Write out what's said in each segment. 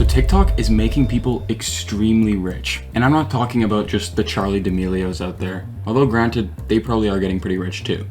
So TikTok is making people extremely rich. And I'm not talking about just the Charlie D'Amelios out there, although granted, they probably are getting pretty rich too.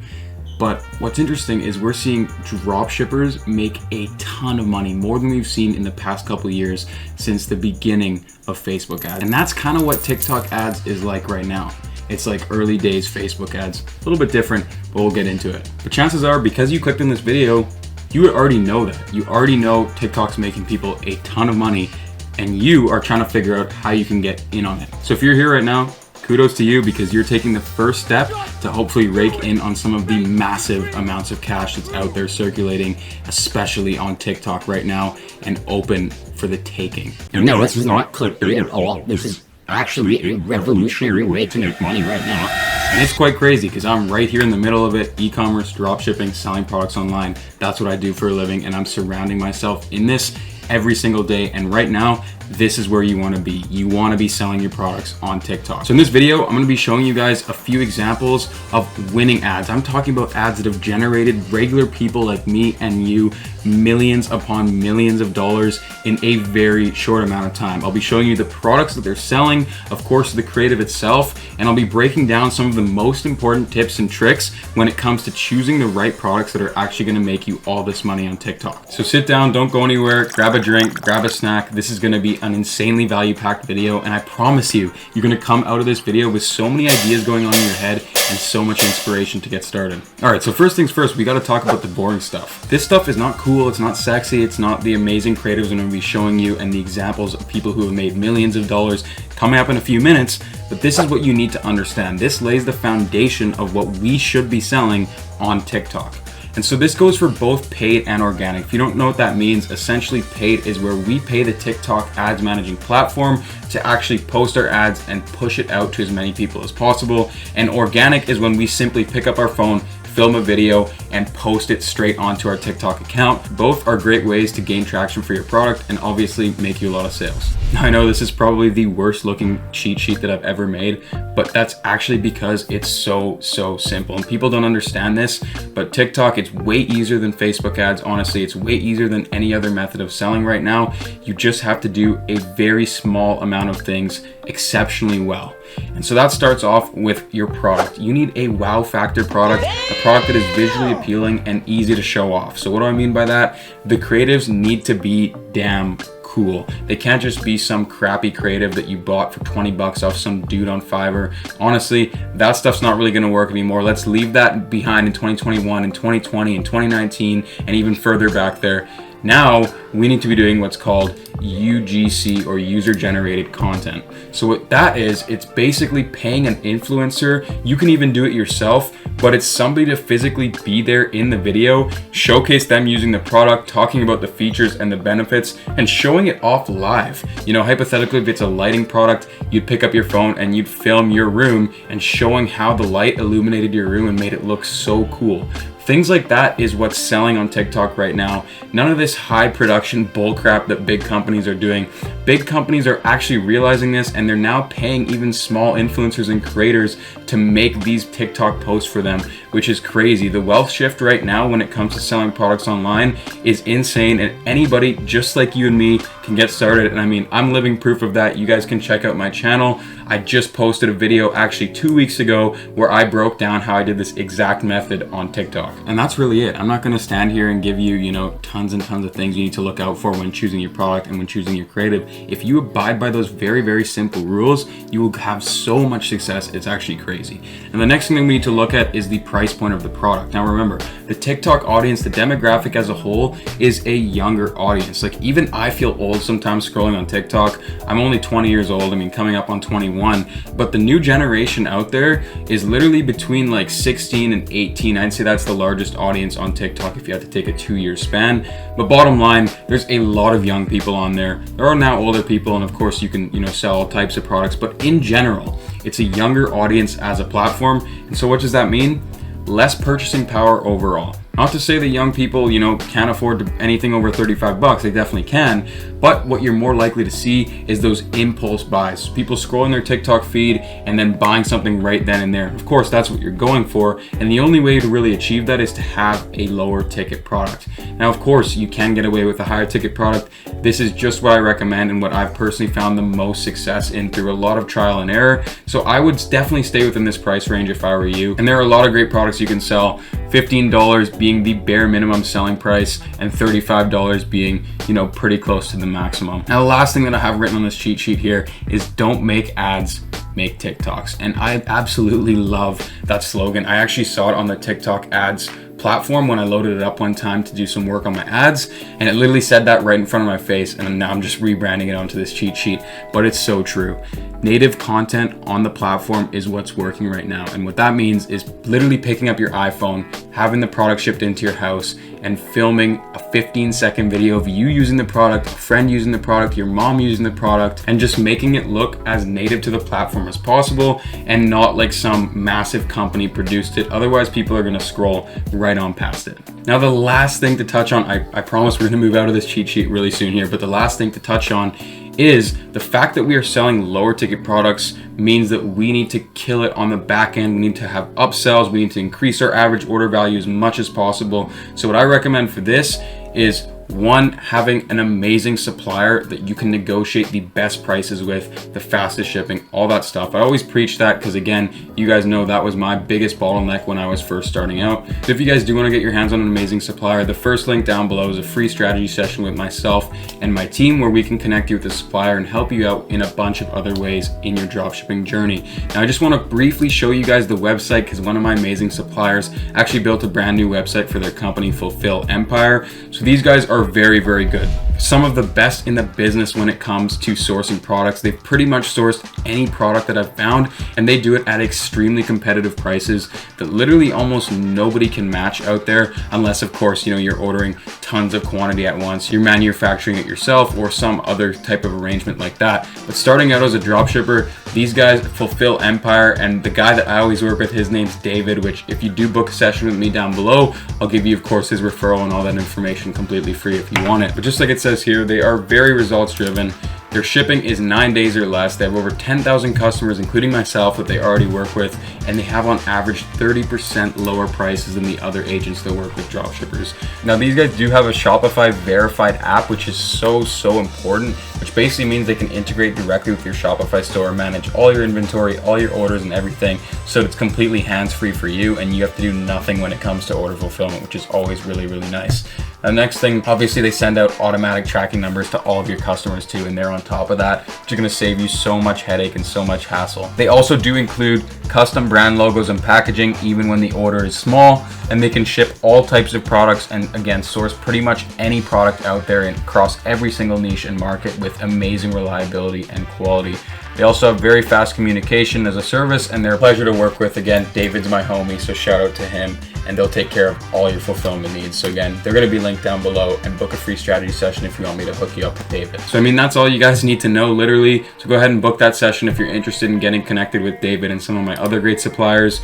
But what's interesting is we're seeing dropshippers make a ton of money, more than we've seen in the past couple of years since the beginning of Facebook ads. And that's kind of what TikTok ads is like right now. It's like early days Facebook ads, a little bit different, but we'll get into it. But chances are, because you clicked on this video, you already know that. You already know TikTok's making people a ton of money, and you are trying to figure out how you can get in on it. So if you're here right now, kudos to you, because you're taking the first step to hopefully rake in on some of the massive amounts of cash that's out there circulating, especially on TikTok right now, and open for the taking. No, this is not clickbait at all. This is actually a revolutionary way to make money right now. And it's quite crazy because I'm right here in the middle of it. E-commerce, dropshipping, selling products online. That's what I do for a living, and I'm surrounding myself in this every single day. And right now, this is where you want to be. You want to be selling your products on TikTok. So in this video, I'm going to be showing you guys a few examples of winning ads. I'm talking about ads that have generated regular people like me and you millions upon millions of dollars in a very short amount of time. I'll be showing you the products that they're selling, of course, the creative itself, and I'll be breaking down some of the most important tips and tricks when it comes to choosing the right products that are actually going to make you all this money on TikTok. So sit down, don't go anywhere, grab a drink, grab a snack. This is going to be an insanely value-packed video, and I promise you, you're going to come out of this video with so many ideas going on in your head and so much inspiration to get started. All right, so first things first, we got to talk about the boring stuff. This stuff is not cool, it's not sexy, it's not the amazing creatives I'm going to be showing you and the examples of people who have made millions of dollars coming up in a few minutes, but this is what you need to understand. This lays the foundation of what we should be selling on TikTok. And so this goes for both paid and organic. If you don't know what that means, essentially paid is where we pay the TikTok ads managing platform to actually post our ads and push it out to as many people as possible. And organic is when we simply pick up our phone, film a video, and post it straight onto our TikTok account. Both are great ways to gain traction for your product and obviously make you a lot of sales. Now, I know this is probably the worst looking cheat sheet that I've ever made, but that's actually because it's so simple. And people don't understand this, but TikTok, it's way easier than Facebook ads. Honestly, it's way easier than any other method of selling right now. You just have to do a very small amount of things exceptionally well. And so that starts off with your product. You need a wow factor product, a product that is visually appealing and easy to show off. So what do I mean by that? The creatives need to be damn cool. They can't just be some crappy creative that you bought for 20 bucks off some dude on Fiverr. Honestly, that stuff's not really gonna work anymore. Let's leave that behind in 2021 and 2020 and 2019 and even further back there. Now, we need to be doing what's called UGC, or user generated content. So what that is, it's basically paying an influencer. You can even do it yourself, but it's somebody to physically be there in the video, showcase them using the product, talking about the features and the benefits, and showing it off live. You know, hypothetically, if it's a lighting product, you'd pick up your phone and you'd film your room and showing how the light illuminated your room and made it look so cool. Things like that is what's selling on TikTok right now. None of this high production bullcrap that big companies are doing. Big companies are actually realizing this, and they're now paying even small influencers and creators to make these TikTok posts for them, which is crazy. The wealth shift right now when it comes to selling products online is insane, and anybody just like you and me can get started. And I mean, I'm living proof of that. You guys can check out my channel. I just posted a video actually 2 weeks ago where I broke down how I did this exact method on TikTok. And that's really it. I'm not gonna stand here and give you, tons and tons of things you need to look out for when choosing your product and when choosing your creative. If you abide by those very simple rules, you will have so much success, it's actually crazy. And the next thing that we need to look at is the price point of the product. Now remember, the TikTok audience, the demographic as a whole, is a younger audience. Like, even I feel old sometimes scrolling on TikTok. I'm only 20 years old, coming up on 21, but the new generation out there is literally between like 16 and 18. I'd say that's the largest audience on TikTok if you had to take a 2-year span. But bottom line, there's a lot of young people on there. There are now older people, and of course you can, sell all types of products, but in general, it's a younger audience as a platform. And so what does that mean? Less purchasing power overall. Not to say that young people, can't afford anything over 35 bucks. They definitely can. But what you're more likely to see is those impulse buys. People scrolling their TikTok feed and then buying something right then and there. Of course, that's what you're going for. And the only way to really achieve that is to have a lower ticket product. Now, of course, you can get away with a higher ticket product. This is just what I recommend and what I've personally found the most success in through a lot of trial and error. So I would definitely stay within this price range if I were you. And there are a lot of great products you can sell. $15 being the bare minimum selling price and $35 being, pretty close to the maximum. Now, the last thing that I have written on this cheat sheet here is don't make ads, make TikToks. And I absolutely love that slogan. I actually saw it on the TikTok ads platform when I loaded it up one time to do some work on my ads, and it literally said that right in front of my face, and now I'm just rebranding it onto this cheat sheet, but it's so true. Native content on the platform is what's working right now, and what that means is literally picking up your iPhone, having the product shipped into your house, and filming a 15-second video of you using the product, a friend using the product, your mom using the product, and just making it look as native to the platform as possible and not like some massive company produced it. Otherwise, people are gonna scroll right on past it. Now, the last thing to touch on, I promise we're gonna move out of this cheat sheet really soon here, but the last thing to touch on is the fact that we are selling lower ticket products means that we need to kill it on the back end. We need to have upsells. We need to increase our average order value as much as possible. So what I recommend for this is, one, having an amazing supplier that you can negotiate the best prices with, the fastest shipping, all that stuff. I always preach that because, again, you guys know that was my biggest bottleneck when I was first starting out. So if you guys do want to get your hands on an amazing supplier, the first link down below is a free strategy session with myself and my team where we can connect you with the supplier and help you out in a bunch of other ways in your dropshipping journey. Now, I just want to briefly show you guys the website because one of my amazing suppliers actually built a brand new website for their company, Fulfill Empire. So these guys are very, very good. Some of the best in the business when it comes to sourcing products. They've pretty much sourced any product that I've found, and they do it at extremely competitive prices that literally almost nobody can match out there, unless of course, you're ordering tons of quantity at once, you're manufacturing it yourself or some other type of arrangement like that. But starting out as a dropshipper, these guys, Fulfill Empire, and the guy that I always work with, his name's David, which if you do book a session with me down below, I'll give you of course his referral and all that information completely free if you want it. But just like it says here, they are very results driven. Their shipping is 9 days or less. They have over 10,000 customers, including myself, that they already work with, and they have on average 30% lower prices than the other agents that work with dropshippers. Now, these guys do have a Shopify verified app, which is so important, which basically means they can integrate directly with your Shopify store, manage all your inventory, all your orders and everything, so it's completely hands-free for you, and you have to do nothing when it comes to order fulfillment, which is always really nice. The next thing, obviously they send out automatic tracking numbers to all of your customers too, and they're on top of that, which is gonna save you so much headache and so much hassle. They also do include custom brand logos and packaging, even when the order is small, and they can ship all types of products and again, source pretty much any product out there and across every single niche and market with amazing reliability and quality. They also have very fast communication as a service, and they're a pleasure to work with. Again, David's my homie, so shout out to him, and they'll take care of all your fulfillment needs. So again, they're gonna be linked down below, and book a free strategy session if you want me to hook you up with David. So that's all you guys need to know, literally. So go ahead and book that session if you're interested in getting connected with David and some of my other great suppliers.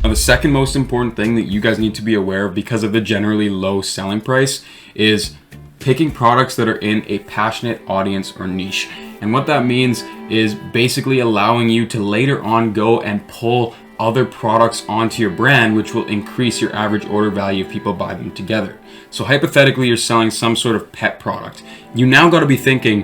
Now, the second most important thing that you guys need to be aware of because of the generally low selling price is picking products that are in a passionate audience or niche. And what that means is basically allowing you to later on go and pull other products onto your brand, which will increase your average order value if people buy them together. So hypothetically, you're selling some sort of pet product. You now got to be thinking,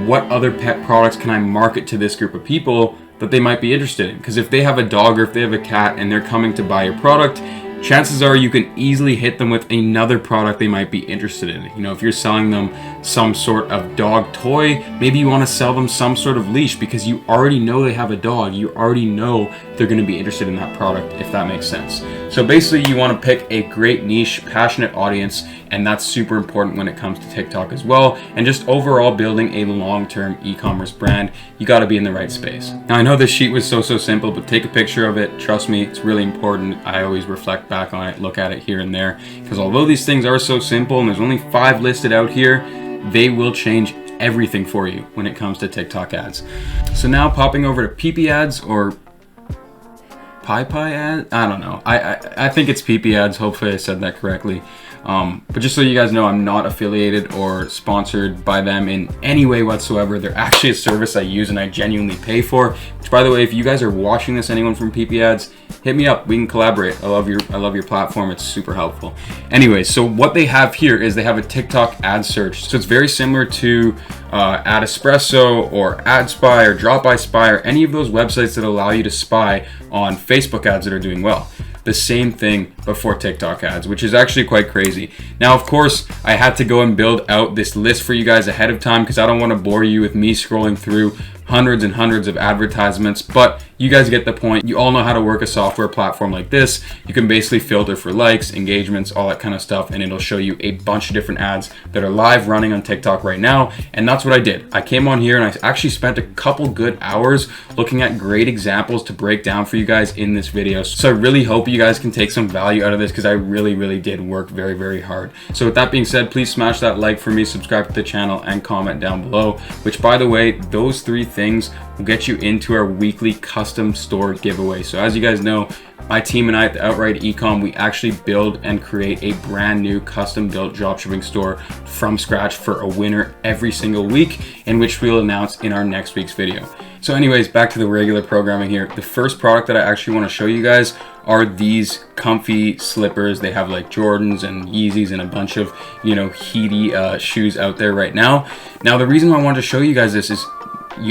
what other pet products can I market to this group of people that they might be interested in? Because if they have a dog or if they have a cat and they're coming to buy your product, chances are you can easily hit them with another product they might be interested in. If you're selling them some sort of dog toy, maybe you want to sell them some sort of leash because you already know they have a dog. You already know they're going to be interested in that product, if that makes sense. So basically, you want to pick a great niche, passionate audience, and that's super important when it comes to TikTok as well. And just overall building a long-term e-commerce brand, you got to be in the right space. Now, I know this sheet was so simple, but take a picture of it. Trust me, it's really important. I always reflect back on it, look at it here and there, because although these things are so simple and there's only 5 listed out here, they will change everything for you when it comes to TikTok ads. So now popping over to PP ads, or Pi ads? I don't know. I think it's PP ads. Hopefully I said that correctly. But just so you guys know, I'm not affiliated or sponsored by them in any way whatsoever. They're actually a service I use and I genuinely pay for. Which, by the way, if you guys are watching this, anyone from PP ads, hit me up. We can collaborate. I love your platform. It's super helpful. Anyway, so what they have here is they have a TikTok ad search. So it's very similar to Ad Espresso or AdSpy or Drop by Spy or any of those websites that allow you to spy on Facebook ads that are doing well. The same thing before TikTok ads, which is actually quite crazy. Now, of course, I had to go and build out this list for you guys ahead of time because I don't want to bore you with me scrolling through hundreds and hundreds of advertisements, but you guys get the point. You all know how to work a software platform like this. You can basically filter for likes, engagements, all that kind of stuff, and it'll show you a bunch of different ads that are live running on TikTok right now. And that's what I did. I came on here and I actually spent a couple good hours looking at great examples to break down for you guys in this video. So I really hope you guys can take some value out of this because I really did work very, very hard. So with that being said, please smash that like for me, subscribe to the channel, and comment down below, which, by the way, those 3 things will get you into our weekly custom store giveaway. So as you guys know, my team and I at the Outright Ecom, we actually build and create a brand new custom built dropshipping store from scratch for a winner every single week, in which we'll announce in our next week's video. So anyways, back to the regular programming here. The first product that I actually want to show you guys are these comfy slippers. They have like Jordans and Yeezys and a bunch of, heaty shoes out there right now. Now, the reason why I wanted to show you guys this is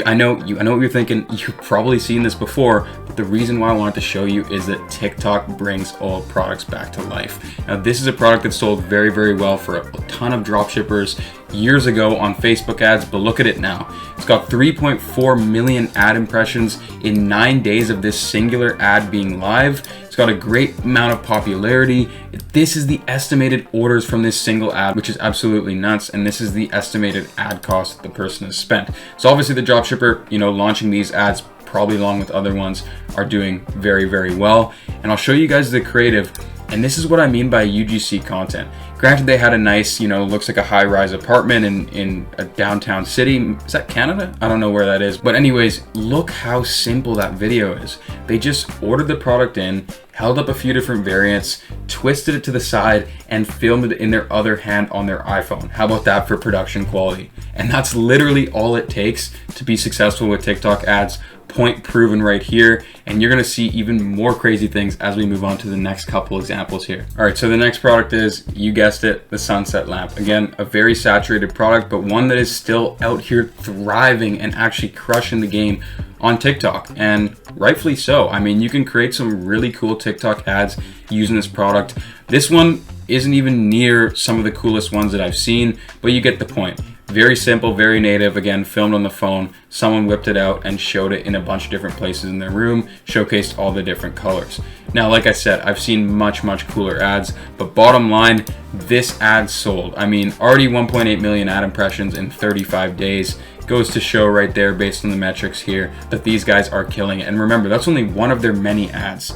I know what you're thinking. You've probably seen this before, but the reason why I wanted to show you is that TikTok brings old products back to life. Now, this is a product that sold very, very well for a ton of dropshippers years ago on Facebook ads, but look at it now. It's got 3.4 million ad impressions in 9 days of this singular ad being live. It's got a great amount of popularity. This is the estimated orders from this single ad, which is absolutely nuts. And this is the estimated ad cost that the person has spent. So obviously the dropshipper, launching these ads, probably along with other ones, are doing very, very well. And I'll show you guys the creative. And this is what I mean by UGC content. Granted, they had a nice, looks like a high-rise apartment in a downtown city. Is that Canada? I don't know where that is. But anyways, look how simple that video is. They just ordered the product in, held up a few different variants, twisted it to the side, and filmed it in their other hand on their iPhone. How about that for production quality? And that's literally all it takes to be successful with TikTok ads. Point proven right here, and you're gonna see even more crazy things as we move on to the next couple examples here. All right, so the next product is, you guessed it, the sunset lamp. Again, a very saturated product, but one that is still out here thriving and actually crushing the game on TikTok, and rightfully so. I mean, you can create some really cool TikTok ads using this product. This one isn't even near some of the coolest ones that I've seen, but you get the point. Very simple, very native, again, filmed on the phone. Someone whipped it out and showed it in a bunch of different places in their room, showcased all the different colors. Now, like I said, I've seen much cooler ads, but bottom line, this ad sold. I mean, already 1.8 million ad impressions in 35 days. Goes to show right there, based on the metrics here, that these guys are killing it. And remember, that's only one of their many ads.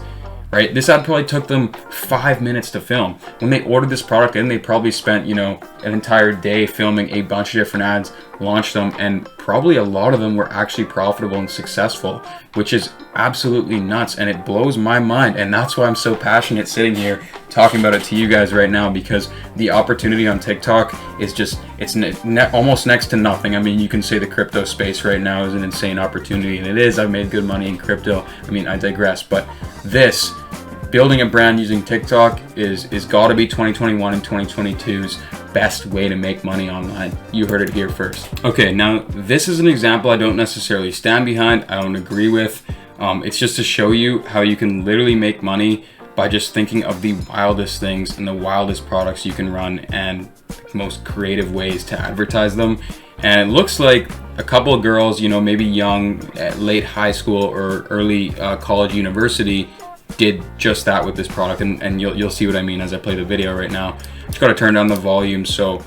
Right? This ad probably took them 5 minutes to film. When they ordered this product in, they probably spent, an entire day filming a bunch of different ads, launched them, and probably a lot of them were actually profitable and successful, which is absolutely nuts, and it blows my mind. And that's why I'm so passionate sitting here talking about it to you guys right now, because the opportunity on TikTok is just, it's almost next to nothing. I mean, you can say the crypto space right now is an insane opportunity, and it is. I've made good money in crypto. I mean, I digress, but this, building a brand using TikTok is gotta be 2021 and 2022's best way to make money online. You heard it here first. Okay, now this is an example I don't necessarily stand behind, I don't agree with. It's just to show you how you can literally make money by just thinking of the wildest things and the wildest products you can run and most creative ways to advertise them. And it looks like a couple of girls, maybe young, late high school or early college, university, did just that with this product, and you'll see what I mean as I play the video right now. Just got to turn down the volume so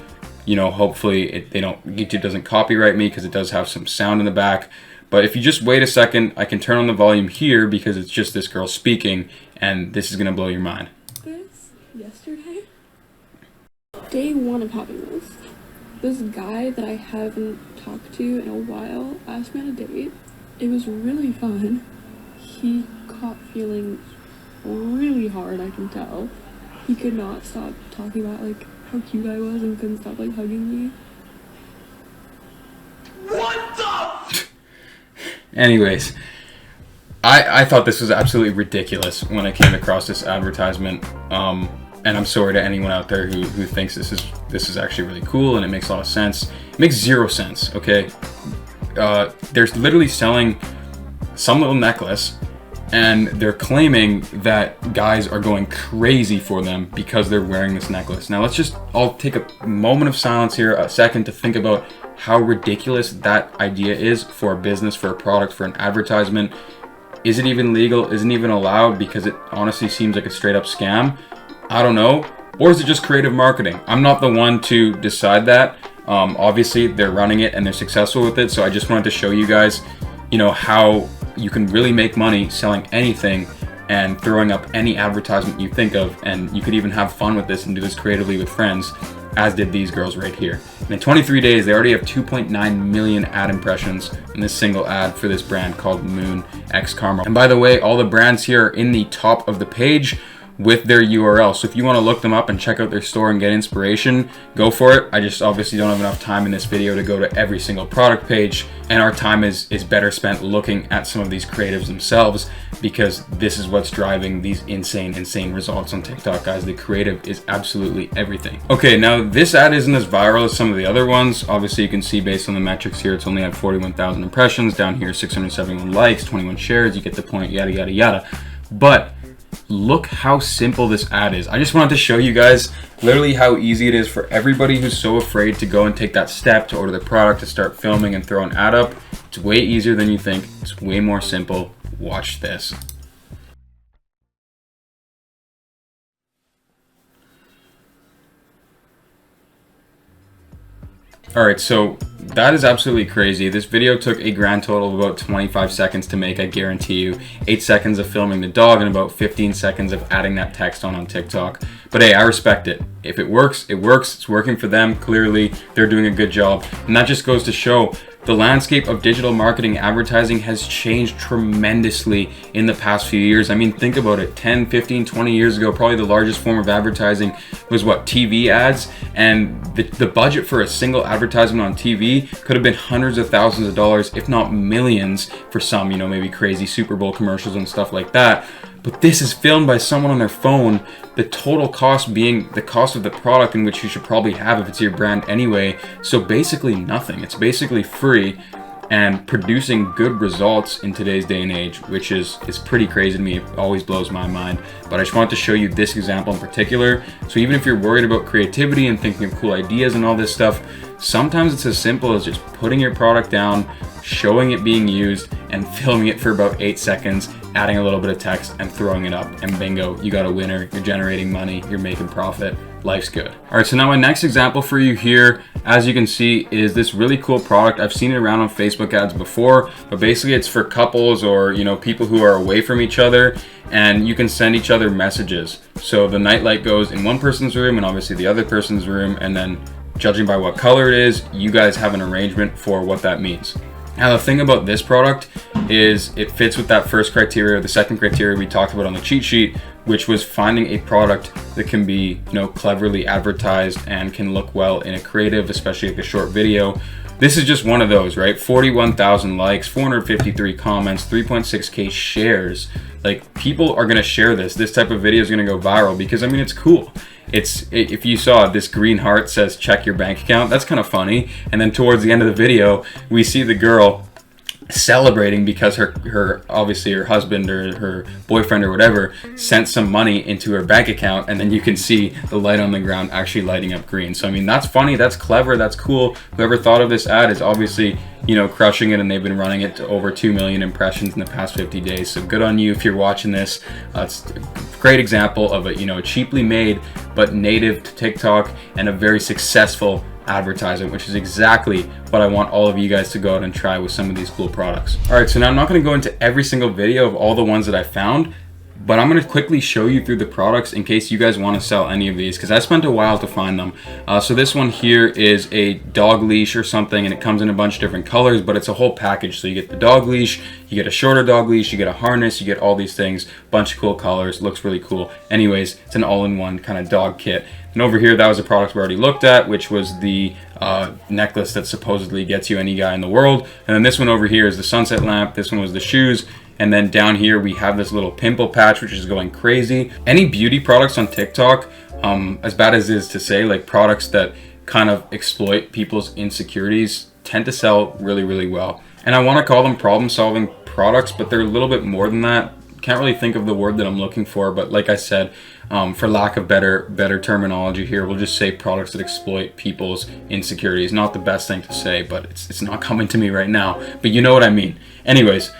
hopefully YouTube doesn't copyright me, because it does have some sound in the back. But if you just wait a second, I can turn on the volume here because it's just this girl speaking, and this is gonna blow your mind. This yesterday, day 1 of having this guy that I haven't talked to in a while asked me on a date. It was really fun. He caught feeling really hard, I can tell. He could not stop talking about, like, how cute I was and couldn't stop, like, hugging me. What the? Anyways, I thought this was absolutely ridiculous when I came across this advertisement. And I'm sorry to anyone out there who thinks this is actually really cool and it makes a lot of sense. It makes zero sense, okay? They're literally selling some little necklace, and they're claiming that guys are going crazy for them because they're wearing this necklace. Now let's just all take a moment of silence here, a second, to think about how ridiculous that idea is for a business, for a product, for an advertisement. Is it even legal? Isn't even allowed? Because it honestly seems like a straight up scam. I don't know. Or is it just creative marketing? I'm not the one to decide that. Obviously they're running it and they're successful with it. So I just wanted to show you guys, how you can really make money selling anything and throwing up any advertisement you think of. And you could even have fun with this and do this creatively with friends, as did these girls right here. And in 23 days, they already have 2.9 million ad impressions in this single ad for this brand called Moon X Karma. And by the way, all the brands here are in the top of the page with their URL. So if you want to look them up and check out their store and get inspiration, go for it. I just obviously don't have enough time in this video to go to every single product page, and our time is better spent looking at some of these creatives themselves, because this is what's driving these insane results on TikTok, guys. The creative is absolutely everything. Okay, now this ad isn't as viral as some of the other ones. Obviously you can see based on the metrics here, it's only had 41,000 impressions. Down here, 671 likes, 21 shares. You get the point, yada, yada, yada. But look how simple this ad is. I just wanted to show you guys literally how easy it is for everybody who's so afraid to go and take that step to order the product, to start filming and throw an ad up. It's way easier than you think. It's way more simple. Watch this. Alright, so that is absolutely crazy. This video took a grand total of about 25 seconds to make, I guarantee you. 8 seconds of filming the dog and about 15 seconds of adding that text on TikTok. But hey, I respect it. If it works, it works. It's working for them. Clearly, they're doing a good job. And that just goes to show the landscape of digital marketing advertising has changed tremendously in the past few years. I mean, think about it. 10, 15, 20 years ago, probably the largest form of advertising was what? TV ads. And the budget for a single advertisement on TV could have been hundreds of thousands of dollars, if not millions for some, maybe crazy Super Bowl commercials and stuff like that. But this is filmed by someone on their phone, the total cost being the cost of the product, in which you should probably have if it's your brand anyway. So basically nothing. It's basically free, and producing good results in today's day and age, which is pretty crazy to me. It always blows my mind. But I just wanted to show you this example in particular. So even if you're worried about creativity and thinking of cool ideas and all this stuff, sometimes it's as simple as just putting your product down, showing it being used, and filming it for about 8 seconds, adding a little bit of text and throwing it up, and bingo, you got a winner. You're generating money, you're making profit, life's good. All right, so now my next example for you here, as you can see, is this really cool product. I've seen it around on Facebook ads before, but basically it's for couples or people who are away from each other, and you can send each other messages. So the nightlight goes in one person's room and obviously the other person's room, and then judging by what color it is, you guys have an arrangement for what that means. Now the thing about this product is it fits with that first criteria, the second criteria we talked about on the cheat sheet, which was finding a product that can be, cleverly advertised and can look well in a creative, especially like a short video. This is just one of those, right? 41,000 likes, 453 comments, 3.6K shares. Like, people are gonna share this. This type of video is gonna go viral because, it's cool. If you saw, this green heart says check your bank account. That's kind of funny. And then towards the end of the video, we see the girl celebrating because her obviously her husband or her boyfriend or whatever sent some money into her bank account, and then you can see the light on the ground actually lighting up green. So that's funny, that's clever, that's cool. Whoever thought of this ad is obviously crushing it, and they've been running it to over 2 million impressions in the past 50 days. So good on you if you're watching this. It's a great example of a cheaply made but native to TikTok and a very successful advertising, which is exactly what I want all of you guys to go out and try with some of these cool products. All right, so now I'm not going to go into every single video of all the ones that I found, but I'm going to quickly show you through the products in case you guys want to sell any of these, because I spent a while to find them. So this one here is a dog leash or something, and it comes in a bunch of different colors, but it's a whole package. So you get the dog leash, you get a shorter dog leash, you get a harness, you get all these things, bunch of cool colors, looks really cool. Anyways, it's an all-in-one kind of dog kit. And over here, that was a product we already looked at, which was the necklace that supposedly gets you any guy in the world. And then this one over here is the sunset lamp. This one was the shoes. And then down here, we have this little pimple patch, which is going crazy. Any beauty products on TikTok, as bad as it is to say, like products that kind of exploit people's insecurities, tend to sell really, really well. And I want to call them problem-solving products, but they're a little bit more than that. Can't really think of the word that I'm looking for, but like I said, for lack of better terminology here, we'll just say products that exploit people's insecurities. Not the best thing to say, but it's not coming to me right now, but you know what I mean. Anyways,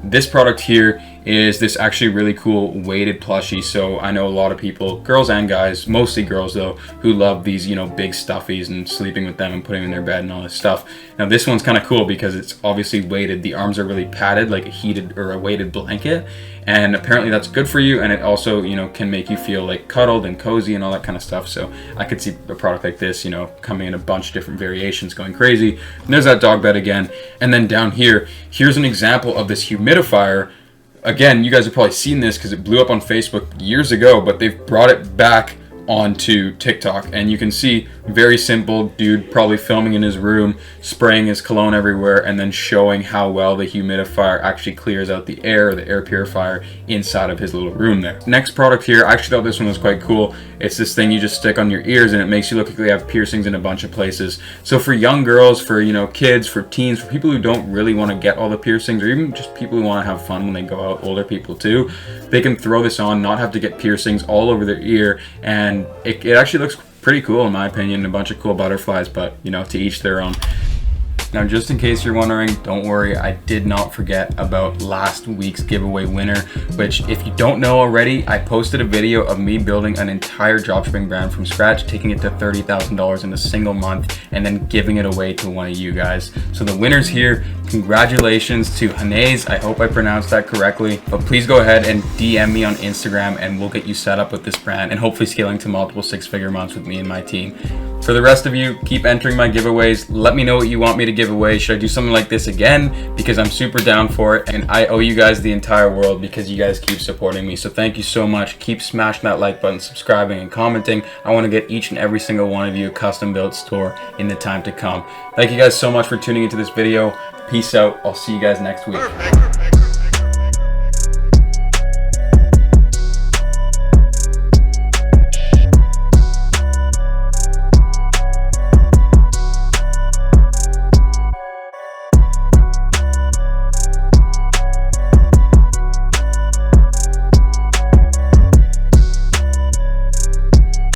this product here is this actually really cool weighted plushie. So I know a lot of people, girls and guys, mostly girls though, who love these, you know, big stuffies and sleeping with them and putting them in their bed and all this stuff. Now this one's kind of cool because it's obviously weighted. The arms are really padded like a heated or a weighted blanket, and apparently that's good for you, and it also, you know, can make you feel like cuddled and cozy and all that kind of stuff. So I could see a product like this, you know, coming in a bunch of different variations, going crazy. And there's that dog bed again. And then down here, here's an example of this humidifier. Again, you guys have probably seen this because it blew up on Facebook years ago, but they've brought it back onto TikTok, and you can see very simple dude probably filming in his room, spraying his cologne everywhere, and then showing how well the humidifier actually clears out the air, the air purifier inside of his little room there. Next product here, I actually thought this one was quite cool. It's this thing you just stick on your ears and it makes you look like they have piercings in a bunch of places. So for young girls, for, you know, kids, for teens, for people who don't really want to get all the piercings, or even just people who want to have fun when they go out, older people too, they can throw this on, not have to get piercings all over their ear, and it actually looks pretty cool in my opinion. A bunch of cool butterflies, but you know, to each their own. Now, just in case you're wondering, don't worry, I did not forget about last week's giveaway winner, which if you don't know already, I posted a video of me building an entire dropshipping brand from scratch, taking it to $30,000 in a single month, and then giving it away to one of you guys. So the winner's here. Congratulations to Hanez. I hope I pronounced that correctly, but please go ahead and DM me on Instagram and we'll get you set up with this brand and hopefully scaling to multiple six-figure months with me and my team. For the rest of you, keep entering my giveaways. Let me know what you want me to give away. Should I do something like this again? Because I'm super down for it, and I owe you guys the entire world because you guys keep supporting me. So thank you so much. Keep smashing that like button, subscribing, and commenting. I want to get each and every single one of you a custom-built store in the time to come. Thank you guys so much for tuning into this video. Peace out. I'll see you guys next week. Perfect.